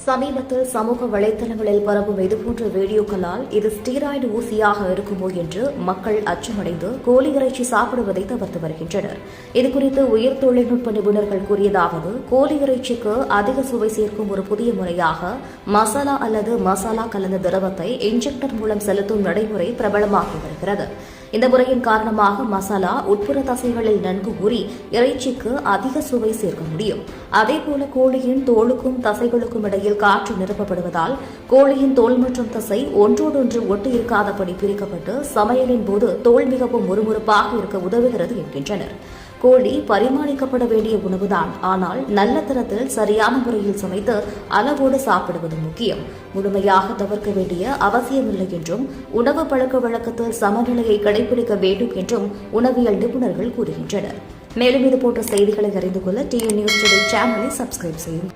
சமீபத்தில் சமூக வலைதளங்களில் பரவும் இதுபோன்ற வீடியோக்களால் இது ஸ்டீராய்டு ஊசியாக இருக்குமோ என்று மக்கள் அச்சமடைந்து கோழி இறைச்சி சாப்பிடுவதை தவிர்த்து வருகின்றனர். இதுகுறித்து உயர் தொழில்நுட்ப நிபுணர்கள் கூறியதாவது, கோழி இறைச்சிக்கு அதிக சுவை சேர்க்கும் ஒரு புதிய முறையாக மசாலா அல்லது மசாலா கலந்த திரவத்தை இன்ஜெக்டர் மூலம் செலுத்தும் நடைமுறை பிரபலமாகி வருகிறது. இந்த முறையின் காரணமாக மசாலா உட்புற தசைகளில் நன்கு ஊறி இறைச்சிக்கு அதிக சுவை சேர்க்க முடியும். அதேபோல கோழியின் தோலுக்கும் தசைகளுக்கும் இடையில் காற்று நிரப்பப்படுவதால் கோழியின் தோல் மற்றும் தசை ஒன்றோடொன்று ஒட்டி இருக்காதபடி பிரிக்கப்பட்டு சமையலின் போது தோல் மிகவும் முறுமுறுப்பாக இருக்க உதவுகிறது என்கின்றனர். கோழி பரிமாணிக்கப்பட வேண்டிய உணவுதான், ஆனால் நல்ல தரத்தில் சரியான முறையில் சமைத்து அளவோடு சாப்பிடுவது முக்கியம். முழுமையாக தவிர்க்க வேண்டிய அவசியமில்லை என்றும் உணவு பழக்க வழக்கத்தில் சமநிலையை கடைபிடிக்க வேண்டும் என்றும் உணவியல் நிபுணர்கள் கூறுகின்றனர். மேலும் இதுபோன்ற செய்திகளை அறிந்து கொள்ள டிஎன் நியூஸ் டுடே சேனலை சப்ஸ்கிரைப் செய்யும்.